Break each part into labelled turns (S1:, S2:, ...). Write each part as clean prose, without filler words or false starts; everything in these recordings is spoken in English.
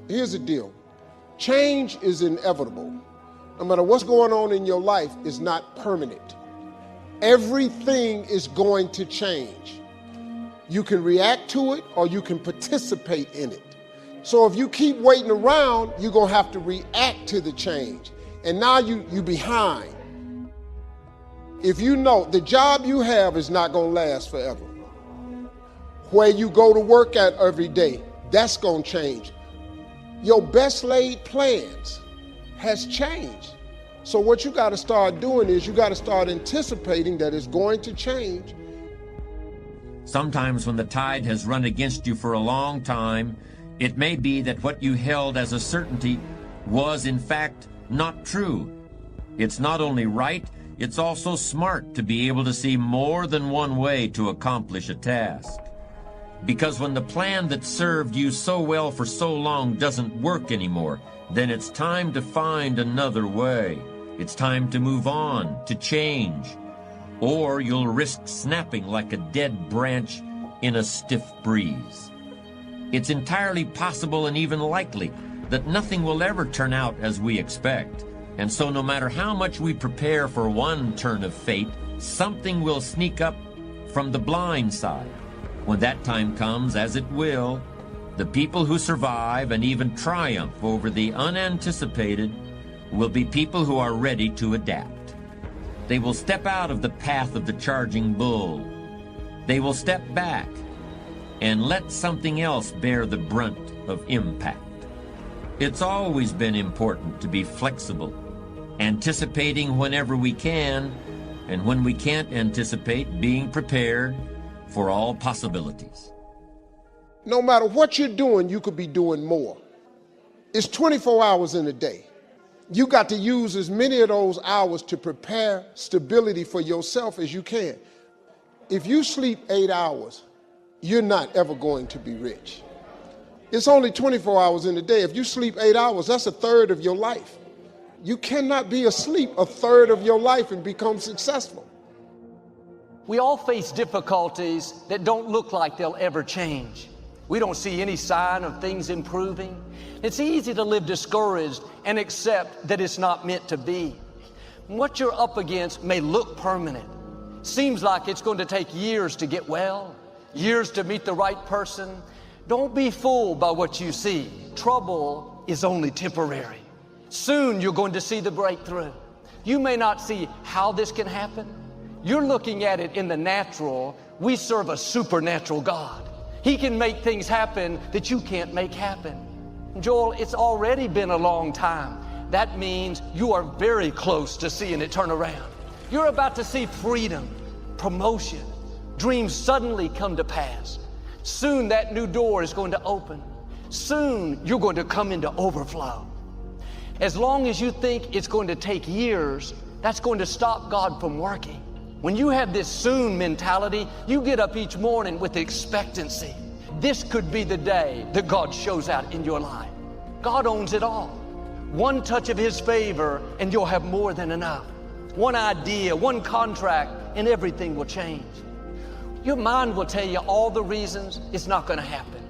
S1: Here's the deal. Change is inevitable. No matter what's going on in your life, it's not permanent. Everything is going to change. You can react to it or you can participate in it. So if you keep waiting around, you're going to have to react to the change. And now you're behind. If you know the job you have is not going to last forever. Where you go to work at every day, that's going to change. Your best laid plans has changed. So what you got to start doing is you got to start anticipating that it's going to change.
S2: Sometimes when the tide has run against you for a long time, it may be that what you held as a certainty was in fact not true. It's not only right, it's also smart to be able to see more than one way to accomplish a task. Because when the plan that served you so well for so long doesn't work anymore, then it's time to find another way. It's time to move on, to change. Or you'll risk snapping like a dead branch in a stiff breeze. It's entirely possible and even likely that nothing will ever turn out as we expect. And so no matter how much we prepare for one turn of fate, something will sneak up from the blind side. When that time comes, as it will, the people who survive and even triumph over the unanticipated will be people who are ready to adapt. They will step out of the path of the charging bull. They will step back and let something else bear the brunt of impact. It's always been important to be flexible, anticipating whenever we can, and when we can't anticipate, being prepared for all possibilities.
S1: No matter what you're doing, you could be doing more. It's 24 hours in a day. You got to use as many of those hours to prepare stability for yourself as you can. If you sleep 8 hours, you're not ever going to be rich. It's only 24 hours in a day. If you sleep 8 hours, that's a third of your life. You cannot be asleep a third of your life and become successful.
S3: We all face difficulties that don't look like they'll ever change. We don't see any sign of things improving. It's easy to live discouraged and accept that it's not meant to be. What you're up against may look permanent. Seems like it's going to take years to get well, years to meet the right person. Don't be fooled by what you see. Trouble is only temporary. Soon you're going to see the breakthrough. You may not see how this can happen. You're looking at it in the natural. We serve a supernatural God. He can make things happen that you can't make happen. Joel, it's already been a long time. That means you are very close to seeing it turn around. You're about to see freedom, promotion, dreams suddenly come to pass. Soon that new door is going to open. Soon you're going to come into overflow. As long as you think it's going to take years, that's going to stop God from working. When you have this soon mentality, you get up each morning with expectancy. This could be the day that God shows out in your life. God owns it all. One touch of His favor and you'll have more than enough. One idea, one contract, and everything will change. Your mind will tell you all the reasons it's not going to happen.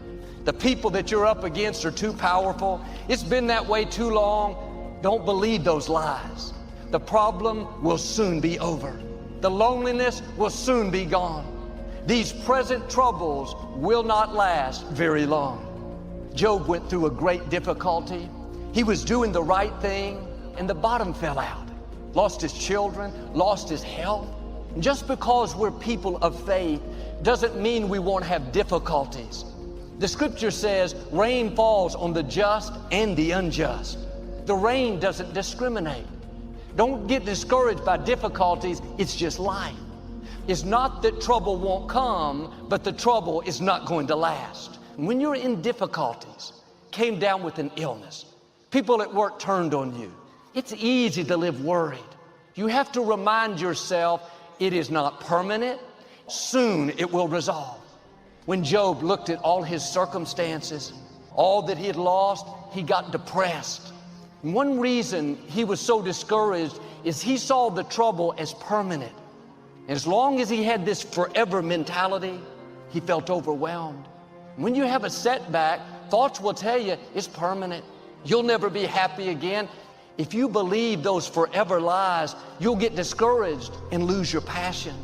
S3: The people that you're up against are too powerful. It's been that way too long. Don't believe those lies. The problem will soon be over. The loneliness will soon be gone. These present troubles will not last very long. Job went through a great difficulty. He was doing the right thing and the bottom fell out. Lost his children, lost his health. Just because we're people of faith doesn't mean we won't have difficulties. The scripture says rain falls on the just and the unjust. The rain doesn't discriminate. Don't get discouraged by difficulties. It's just life. It's not that trouble won't come, but the trouble is not going to last. When you're in difficulties, came down with an illness, people at work turned on you, it's easy to live worried. You have to remind yourself it is not permanent. Soon it will resolve. When Job looked at all his circumstances, all that he had lost, he got depressed. And one reason he was so discouraged is he saw the trouble as permanent. As long as he had this forever mentality, he felt overwhelmed. When you have a setback, Thoughts will tell you it's permanent. You'll never be happy again. If you believe those forever lies, you'll get discouraged and lose your passion.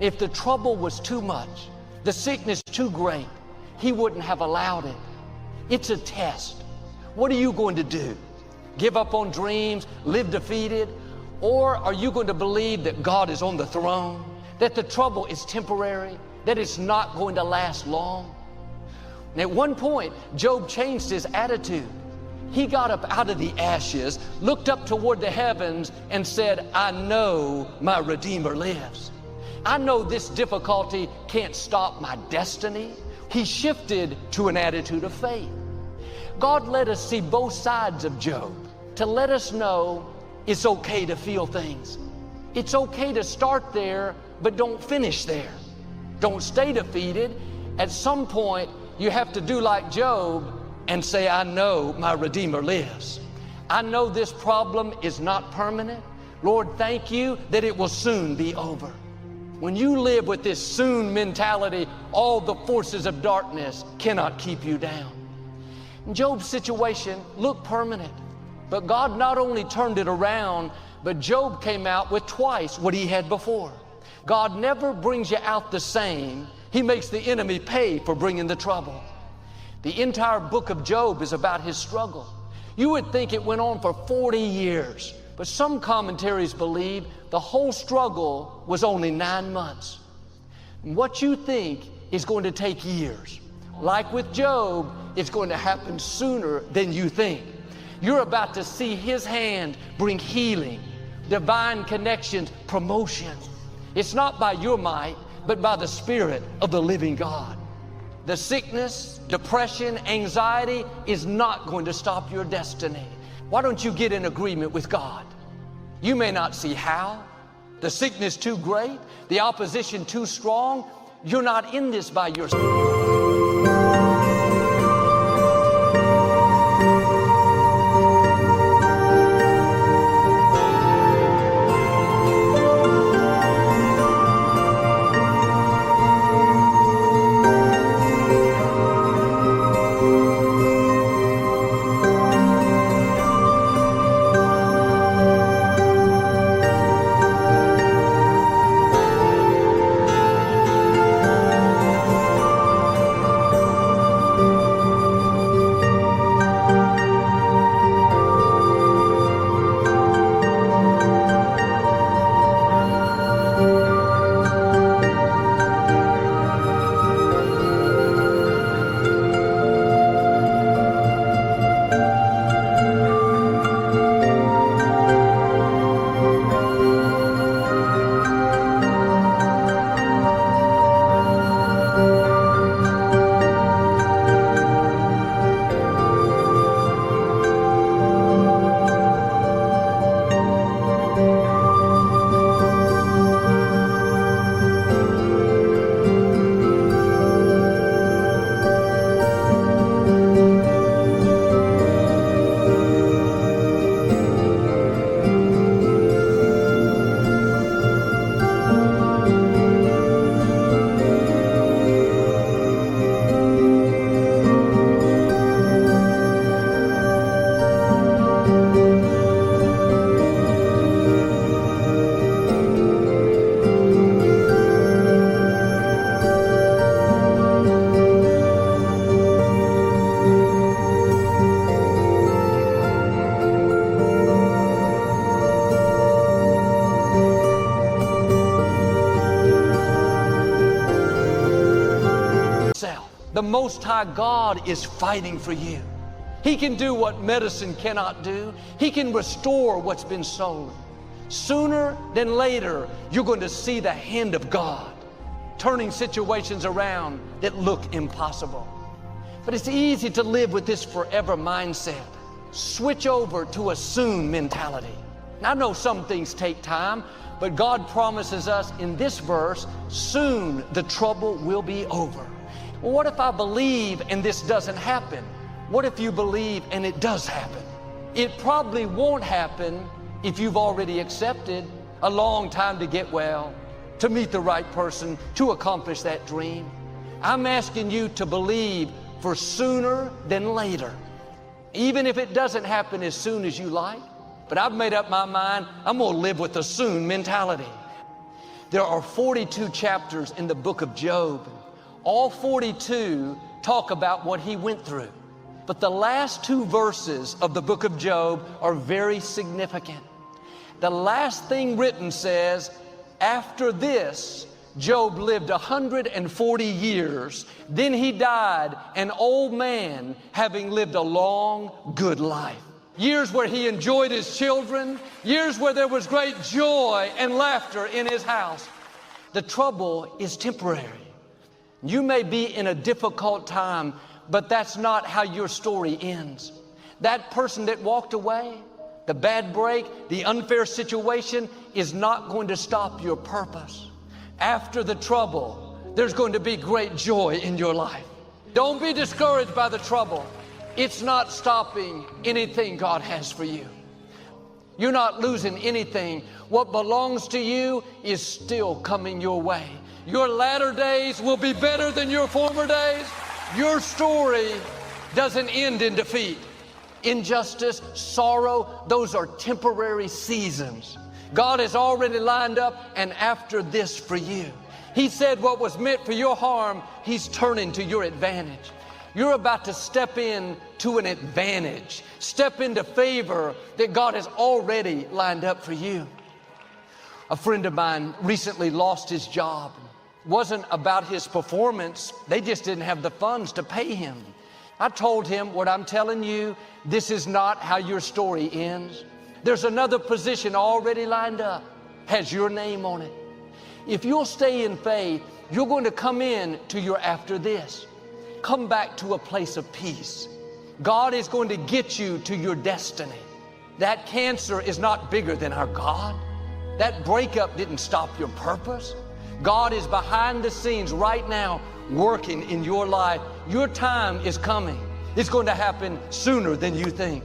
S3: If the trouble was too much, the sickness too great, he wouldn't have allowed it. It's a test. What are you going to do? Give up on dreams, live defeated? Or are you going to believe that God is on the throne, that the trouble is temporary, that it's not going to last long? And at one point, Job changed his attitude. He got up out of the ashes, looked up toward the heavens, and said, I know my Redeemer lives. I know this difficulty can't stop my destiny. He shifted to an attitude of faith. God let us see both sides of Job to let us know it's okay to feel things. It's okay to start there, but don't finish there. Don't stay defeated. At some point, you have to do like Job and say, I know my Redeemer lives. I know this problem is not permanent. Lord, thank you that it will soon be over. When you live with this soon mentality, all the forces of darkness cannot keep you down. Job's situation looked permanent, but God not only turned it around, but Job came out with twice what he had before. God never brings you out the same. He makes the enemy pay for bringing the trouble. The entire book of Job is about his struggle. You would think it went on for 40 years, but some commentaries believe the whole struggle was only 9 months. And what you think is going to take years, like with Job, it's going to happen sooner than you think. You're about to see his hand bring healing, divine connections, promotion. It's not by your might, but by the Spirit of the living God. The sickness, depression, anxiety is not going to stop your destiny. Why don't you get in agreement with God? You may not see how. The sickness too great, the opposition too strong. You're not in this by yourself. Most High God is fighting for you. He can do what medicine cannot do. He can restore what's been stolen. Sooner than later, you're going to see the hand of God turning situations around that look impossible. But it's easy to live with this forever mindset. Switch over to a soon mentality. Now, I know some things take time, but God promises us in this verse, soon the trouble will be over. Well, what if I believe and this doesn't happen? What if you believe and it does happen? It probably won't happen if you've already accepted a long time to get well, to meet the right person, to accomplish that dream. I'm asking you to believe for sooner than later. Even if it doesn't happen as soon as you like, but I've made up my mind, I'm going to live with a soon mentality. There are 42 chapters in the book of Job. All 42 talk about what he went through. But the last 2 verses of the book of Job are very significant. The last thing written says, after this, Job lived 140 years. Then he died, an old man, having lived a long, good life. Years where he enjoyed his children, years where there was great joy and laughter in his house. The trouble is temporary. You may be in a difficult time, but that's not how your story ends. That person that walked away, the bad break, the unfair situation is not going to stop your purpose. After the trouble, there's going to be great joy in your life. Don't be discouraged by the trouble. It's not stopping anything God has for you. You're not losing anything. What belongs to you is still coming your way. Your latter days will be better than your former days. Your story doesn't end in defeat. Injustice, sorrow, those are temporary seasons. God has already lined up an after this for you. He said what was meant for your harm, He's turning to your advantage. You're about to step in to an advantage. Step into favor that God has already lined up for you. A friend of mine recently lost his job. It wasn't about his performance. They just didn't have the funds to pay him. I told him, what I'm telling you, this is not how your story ends. There's another position already lined up, has your name on it. If you'll stay in faith, you're going to come in to your after this. Come back to a place of peace. God is going to get you to your destiny. That cancer is not bigger than our God. That breakup didn't stop your purpose. God is behind the scenes right now working in your life. Your time is coming. It's going to happen sooner than you think.